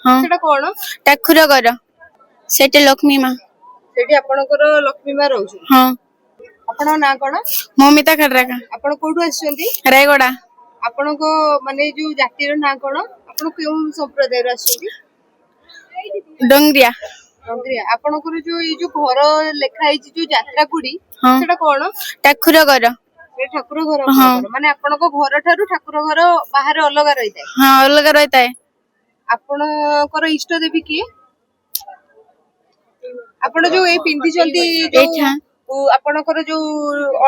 हाँ सेटा कोन ठाकुर घर सेटे लक्ष्मी माँ सेठी आपनकर लक्ष्मी मां रहउछ हाँ आपन ना कोन ममिता खर्राका आपन कोठु आछंती रायगड़ा आपनको माने जो जातिर ना कोन आपन केउ संप्रदाय रा आछंती डोंगरिया डोंगरिया आपनकर जो घर लेखा है जो यात्रा कुड़ी हाँ सेटा कोन ठाकुर घर ए ठाकुर घर हाँ आपनकर माने आपनको घर ठारू ठाकुर घर बाहर अलग रही थाए हाँ अलग रहता है आपनकर इष्ट देवी किए आपण जो ए पिंधी चंती जो एठा आपनकर जो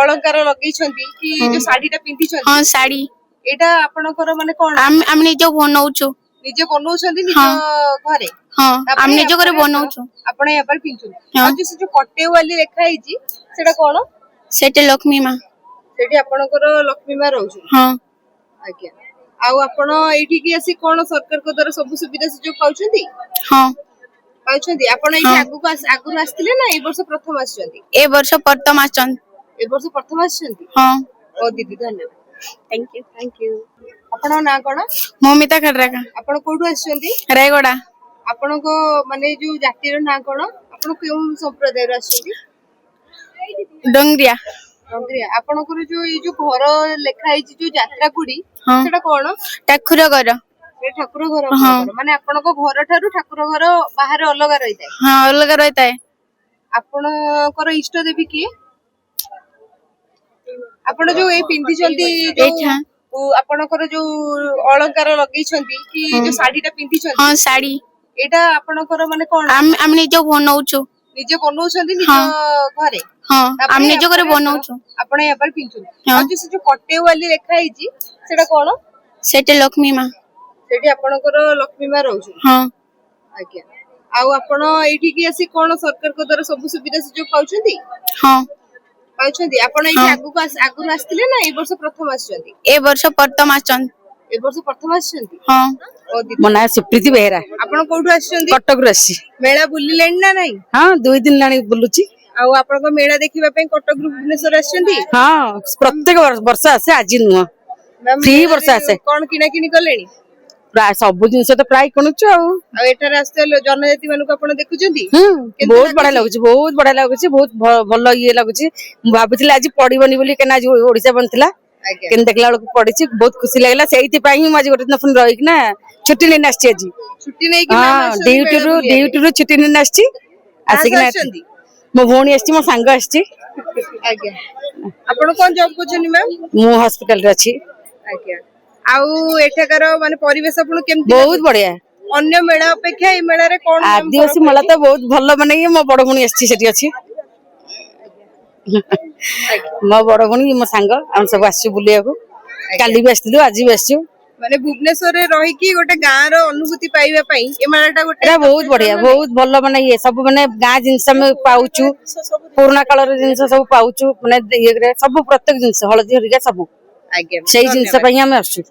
अलंकार लगई छंती कि जो साड़ीटा पिंधी छंती हाँ साड़ी एटा आपनकर माने कोन आम निज बनाऊचु निजे बनौछंती निज हाँ। घरे हाँ आम निज घरे बनाऊचु आपण या पर पिंचु हाँ। आ जो कटे वाली रेखा है जी सेटा कोन सेटे लक्ष्मी माँ सेठी आपनकर लक्ष्मी मां रहउछ हाँ आज्ञा आउ आपण एठी की आसी कोन सरकार को द्वारा सब सुविधा सुजोग पाउछंती हाँ पाउछंती आपण एठी हाँ। आगु आस्तिले ना ए वर्ष प्रथम आछंती ए वर्ष प्रथम आचन ए वर्ष प्रथम आछंती हाँ ओ दीदी धन्यवाद थैंक यू आपण ना कोन ममिता खर्राका आपण कोठु आछंती रायगड़ा आपनको माने जो जातिर ना कोन आपण केउ संप्रदाय रा आछंती डोंगरिया डोंगरिया आपनकर जो घर लेखा है जो यात्रा कुड़ी हाँ सेटा कोन ठाकुर घर ए ठाकुर घर हाँ। आपनकर माने आपनको घर ठारू ठाकुर घर बाहर अलग रही थाए हाँ अलग रहता है आपनकर इष्ट देवी किए आपण जो ए पिंधी चंती जो एठा आपनकर जो अलंकार लगई छंती कि जो साड़ीटा पिंधी छंती हाँ साड़ी एटा आपनकर माने कोन आम निज बनाऊचु निजे बनौछंती निज हाँ। घरे हाँ आम निज घरे बनाऊचु आपण या पर पिंचु हाँ। आ जो कटे वाली रेखा है जी सेटा कोन सेटे लक्ष्मी माँ सेठी आपनकर लक्ष्मी मां रहउछ हाँ आज्ञा आउ आपण एठी की आसी कोन सरकार को द्वारा सब सुविधा सुजोग पाउछंती हाँ पाउछंती आपण एठी हाँ। आगु आस्तिले ना ए वर्ष प्रथम आछंती ए वर्ष प्रथम आचन ए वर्ष प्रथम आछंती हाँ ओ दीदी मो ना सुप्रीति बेहरा आपण कोठु आछंती कटक रु आसी मेला बुलिलेन ना नाही हाँ 2 दिन लाणी बुलुची आउ आपण मेला देखिबा पे कटक रु भुवनेश्वर आछंती हाँ प्रत्येक वर्ष आसे आज नुह फ्री वर्ष आसे कोन किना किनी कलेनी प्राय सब जिनस तो प्राय किणुछु आ एठार आस्ते जनजाति मानको आपण देखुचंती बहुत बढ़िया लगुच बहुत भल ये लगुच भाबुଥିଲି आज पड़िबनी बोली केना आज ओडिसा बनथिला आज्ञा केन देखला बेलକୁ पड़िछि बहुत खुशी लागला सेहिति पई ही आज गोटे दिन रहिक ना छुट्टी नै नास्छि आज छुट्टी नै कि हां ड्यूटी रु छुट्टी नै नास्छि आसिक ना आछंती मो भौणी आछि मो सांग आछि आज्ञा आपण कोन जॉब करछनी मैम मो हॉस्पिटल रे अछि आज्ञा आउ एठाकार माने परिवेश आपण केमति बहुत बढ़िया अन्य मेला अपेक्षा ए मेला रे कोन आदिवासी मेला तो बहुत भल माने मो बड़ भौणी आछि सेठी अछि मो बड़ भौणी मो सांग हम सब आछि बुलिया को काली भी आछिलु आज भी आछियो माने भुवनेश्वर रे रही की गोटे गां रो अनुभूति पाइबा पई ए मेलाटा गोटे एटा बहुत बढ़िया बहुत भल माने ये सब माने गां जिंस हम पाउचु पुराना काल रे जिंस सब पाउचु माने ये सब प्रत्येक जिंस हळदी हरिका सब आज्ञा सेही जिंस पई हम आछू।